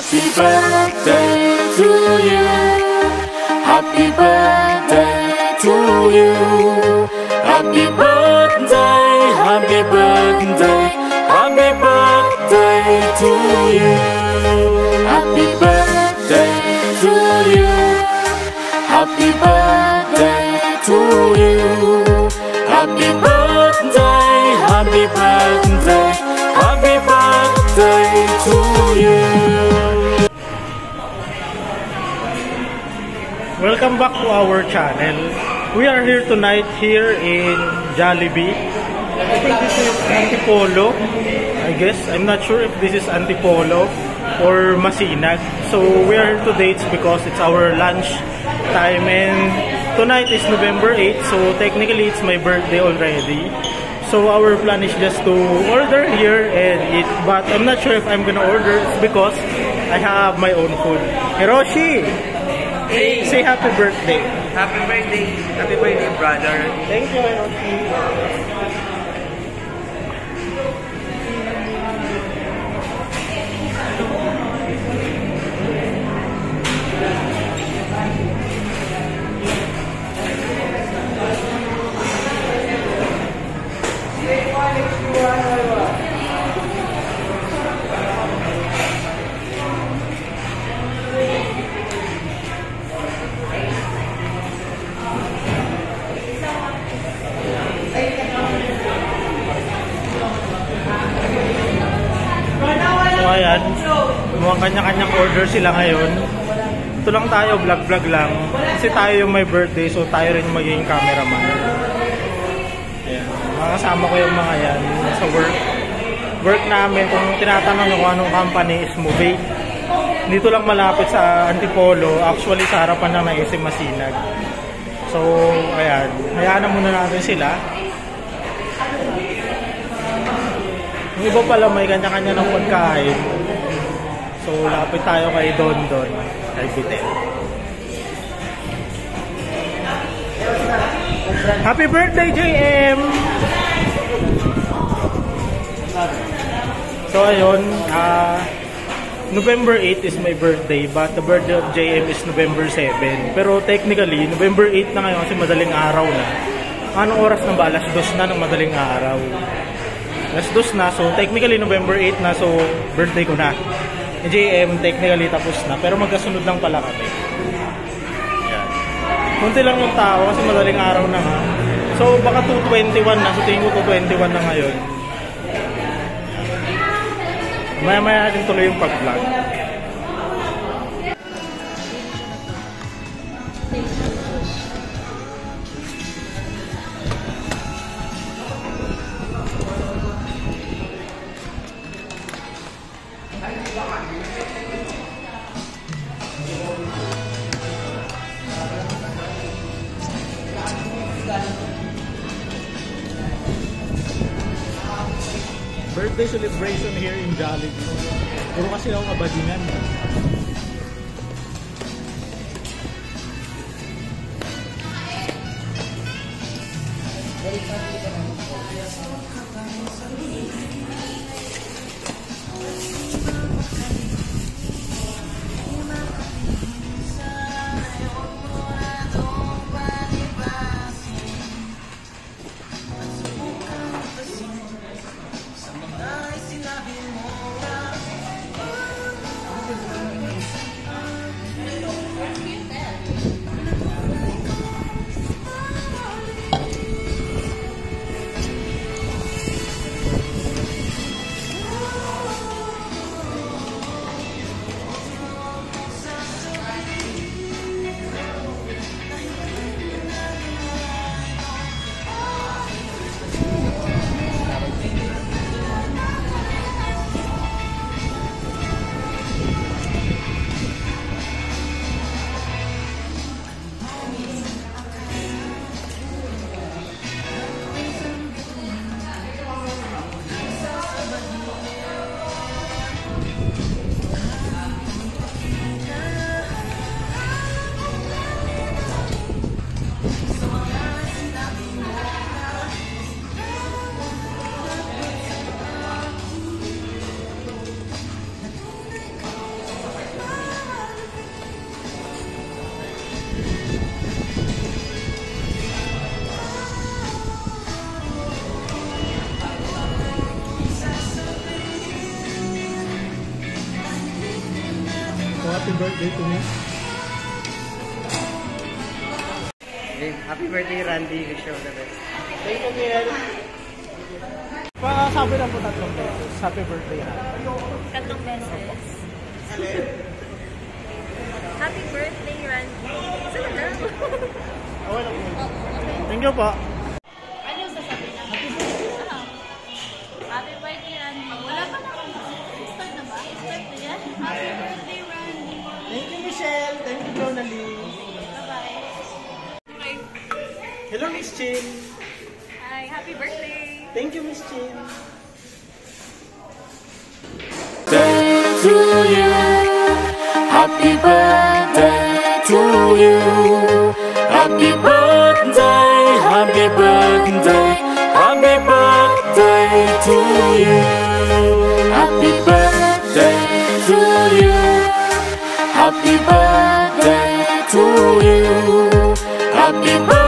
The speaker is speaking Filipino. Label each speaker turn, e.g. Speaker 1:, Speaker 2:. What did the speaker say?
Speaker 1: Happy birthday to you. Happy birthday to you. Happy birthday, happy birthday, happy birthday to you. Happy birthday to you. Happy birthday to you. Happy birthday, happy birthday, happy birthday to you.
Speaker 2: Welcome back to our channel. We are here tonight here in Jollibee. I think this is Antipolo. I guess I'm not sure if this is Antipolo or Masinag. So we are here today because it's our lunch time, and tonight is November 8th, so technically it's my birthday already. So our plan is just to order here and eat, but I'm not sure if I'm gonna order. It's because I have my own food. Hiroshi!
Speaker 3: Hey!
Speaker 2: Say happy birthday!
Speaker 3: Happy birthday! Happy birthday, brother!
Speaker 2: Thank you, Hiroshi! So ayan, mukhang kanya-kanyang order sila ngayon. Ito lang tayo, vlog-vlog lang. Kasi tayo yung may birthday, so tayo rin magiging cameraman. Ayan, mga kasama ko yung mga yan sa work namin. Kung tinatanong nyo kung anong company is Movate. Dito lang malapit sa Antipolo, actually sa harapan lang ng SM Masinag. So ayan, hayaan na muna natin sila. Yung iba pala may kanya-kanya ng pagkain. So lapit tayo kay Don, kay Bitel. Happy birthday, JM! So ayun, November 8 is my birthday, but the birthday of JM is November 7. Pero technically, November 8 na ngayon kasi madaling araw na. Anong oras na ba? Alas 2 na ng madaling araw. Alas 2 na, so technically November 8 na, so birthday ko na. JM technically tapos na, pero magkasunod lang pala kami. Yan. Kunti lang yung tao kasi madaling araw na nga. So baka 2:21 na, so tingin ko 2:21 na ngayon. Maya-maya natin tuloy yung pag-vlog. Birthday celebration here in Jollibee. Puro kasi ako kabadingan. happy birthday to me?
Speaker 3: Happy birthday, Randy. Wish you all the best.
Speaker 2: Thank you, Kiel. Sabi lang po 3 beses. Happy birthday, ha?
Speaker 4: 3 beses. Happy birthday, Randy. Sana na?
Speaker 2: Okay lang po. Thank you po.
Speaker 4: Ano yung sasabi na? Happy birthday, Randy. Wala pa naman. Start na ba? Start na yan? Happy birthday, Randy.
Speaker 2: Thank you, Michelle. Thank you, Jonalie.
Speaker 4: Bye-bye.
Speaker 2: Hello, Miss Chin.
Speaker 4: Hi, happy birthday.
Speaker 2: Thank you, Miss Chin.
Speaker 1: Day to you. Happy birthday to you. Happy birthday, happy birthday, happy birthday to you. Happy birthday to you. Happy birthday to you. Happy birthday.